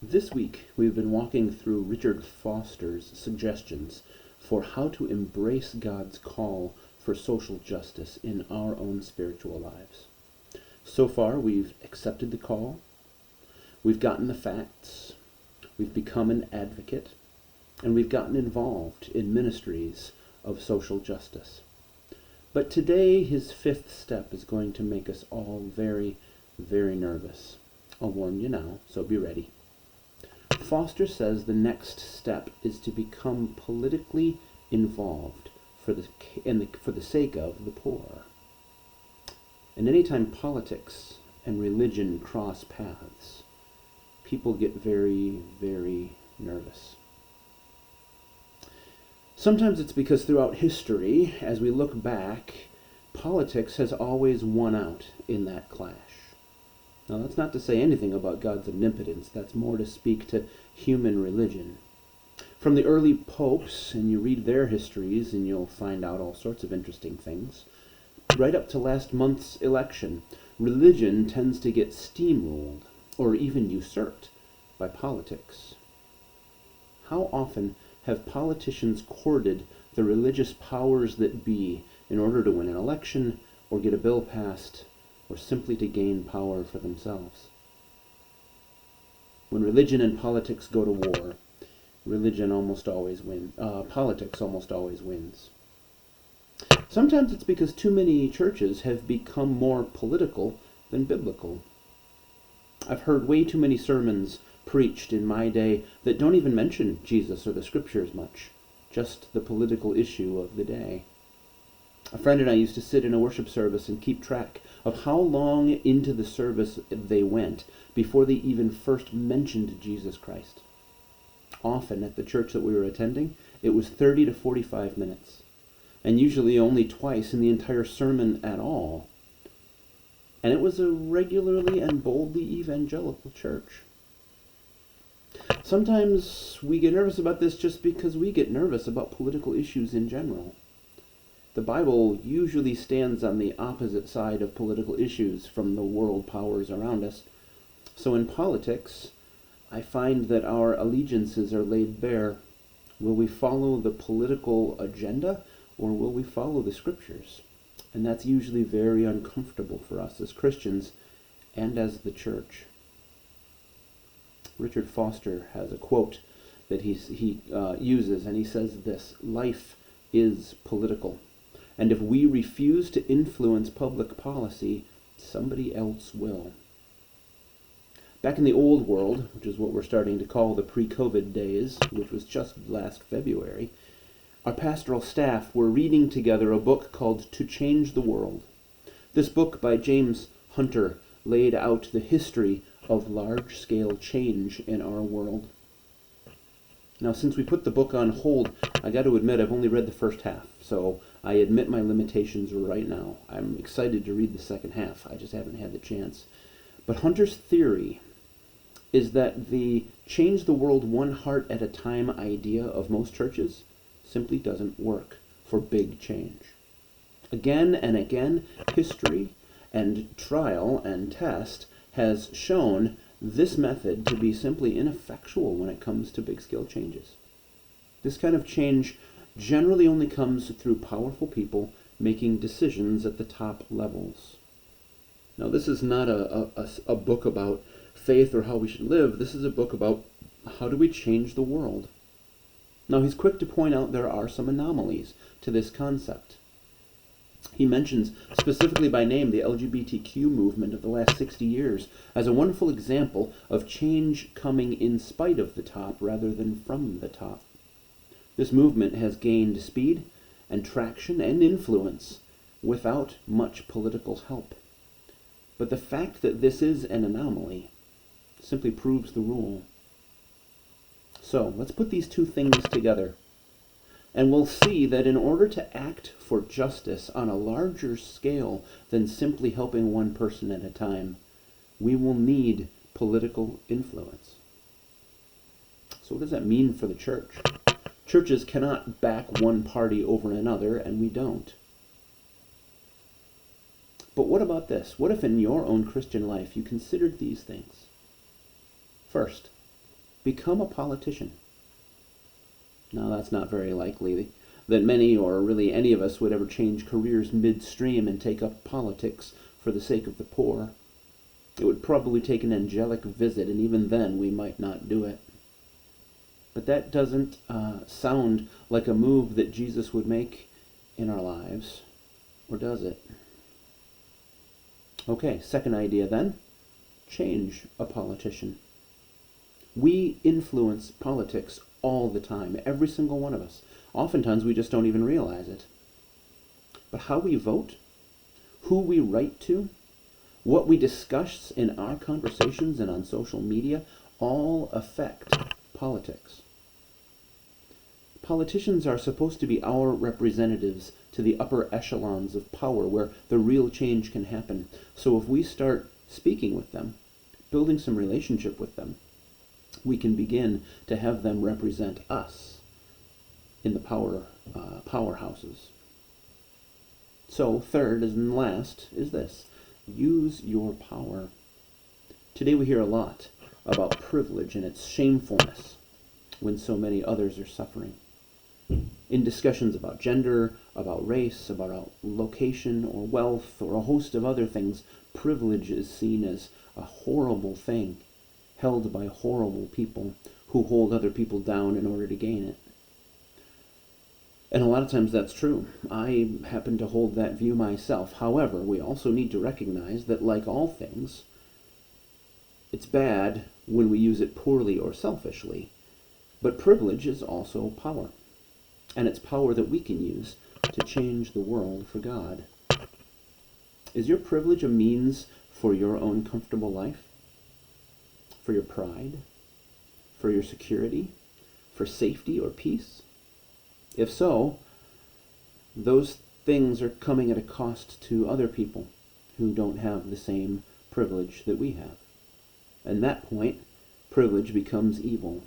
This week, we've been walking through Richard Foster's suggestions for how to embrace God's call for social justice in our own spiritual lives. So far, we've accepted the call, we've gotten the facts, we've become an advocate, and we've gotten involved in ministries of social justice. But today, his fifth step is going to make us all very, very nervous. I'll warn you now, so be ready. Foster says the next step is to become politically involved for the sake of the poor. And anytime politics and religion cross paths, people get very, very nervous. Sometimes it's because throughout history, as we look back, politics has always won out in that clash. Now, that's not to say anything about God's omnipotence. That's more to speak to human religion. From the early popes, and you read their histories, and you'll find out all sorts of interesting things, right up to last month's election, religion tends to get steamrolled, or even usurped, by politics. How often have politicians courted the religious powers that be in order to win an election, or get a bill passed, or simply to gain power for themselves? When religion and politics go to war, politics almost always wins. Sometimes it's because too many churches have become more political than biblical. I've heard way too many sermons preached in my day that don't even mention Jesus or the scriptures much, just the political issue of the day. A friend and I used to sit in a worship service and keep track of how long into the service they went before they even first mentioned Jesus Christ. Often at the church that we were attending, it was 30 to 45 minutes, and usually only twice in the entire sermon at all. And it was a regularly and boldly evangelical church. Sometimes we get nervous about this just because we get nervous about political issues in general. The Bible usually stands on the opposite side of political issues from the world powers around us. So in politics, I find that our allegiances are laid bare. Will we follow the political agenda, or will we follow the scriptures? And that's usually very uncomfortable for us as Christians and as the church. Richard Foster has a quote that he uses, and he says this: "Life is political. And if we refuse to influence public policy, somebody else will." Back in the old world, which is what we're starting to call the pre-COVID days, which was just last February, our pastoral staff were reading together a book called To Change the World. This book by James Hunter laid out the history of large-scale change in our world. Now, since we put the book on hold, I got to admit I've only read the first half, so I admit my limitations right now. I'm excited to read the second half. I just haven't had the chance. But Hunter's theory is that the change the world one heart at a time idea of most churches simply doesn't work for big change. Again and again, history and trial and test has shown this method to be simply ineffectual when it comes to big-scale changes. This kind of change generally only comes through powerful people making decisions at the top levels. Now, this is not a book about faith or how we should live. This is a book about how do we change the world. Now, he's quick to point out there are some anomalies to this concept. He mentions specifically by name the LGBTQ movement of the last 60 years as a wonderful example of change coming in spite of the top rather than from the top. This movement has gained speed and traction and influence without much political help. But the fact that this is an anomaly simply proves the rule. So, let's put these two things together. And we'll see that in order to act for justice on a larger scale than simply helping one person at a time, we will need political influence. So what does that mean for the church? Churches cannot back one party over another, and we don't. But what about this? What if in your own Christian life you considered these things? First, become a politician. Now, that's not very likely that many or really any of us would ever change careers midstream and take up politics for the sake of the poor. It would probably take an angelic visit, and even then we might not do it. But that doesn't sound like a move that Jesus would make in our lives, or does it? Okay, second idea then, change a politician. We influence politics all the time, every single one of us. Oftentimes we just don't even realize it. But how we vote, who we write to, what we discuss in our conversations and on social media, all affect politics. Politicians are supposed to be our representatives to the upper echelons of power where the real change can happen. So if we start speaking with them, building some relationship with them, we can begin to have them represent us in the powerhouses. So third and last is this: use your power. Today we hear a lot about privilege and its shamefulness when so many others are suffering. In discussions about gender, about race, about location or wealth or a host of other things, privilege is seen as a horrible thing held by horrible people who hold other people down in order to gain it. And a lot of times that's true. I happen to hold that view myself. However, we also need to recognize that, like all things, it's bad when we use it poorly or selfishly. But privilege is also power. And it's power that we can use to change the world for God. Is your privilege a means for your own comfortable life? For your pride? For your security? For safety or peace? If so, those things are coming at a cost to other people who don't have the same privilege that we have. And at that point, privilege becomes evil.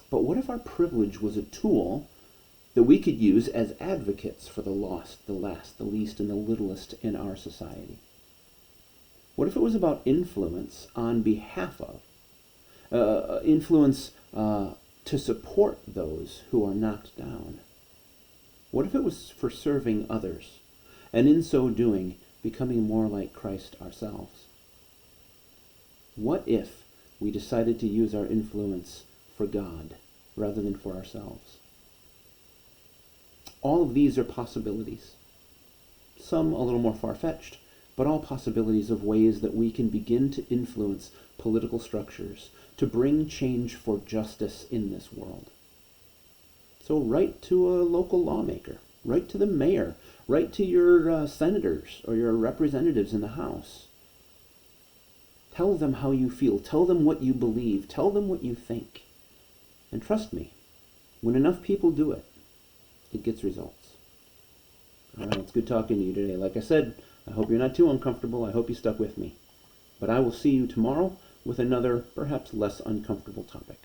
But what if our privilege was a tool that we could use as advocates for the lost, the last, the least, and the littlest in our society? What if it was about influence on behalf of, influence to support those who are knocked down? What if it was for serving others, and in so doing, becoming more like Christ ourselves? What if we decided to use our influence for God rather than for ourselves? All of these are possibilities. Some a little more far-fetched, but all possibilities of ways that we can begin to influence political structures to bring change for justice in this world. So write to a local lawmaker, write to the mayor, write to your senators or your representatives in the House. Tell them how you feel, tell them what you believe, tell them what you think. And trust me, when enough people do it, it gets results. All right, it's good talking to you today. Like I said, I hope you're not too uncomfortable. I hope you stuck with me. But I will see you tomorrow with another, perhaps less uncomfortable topic.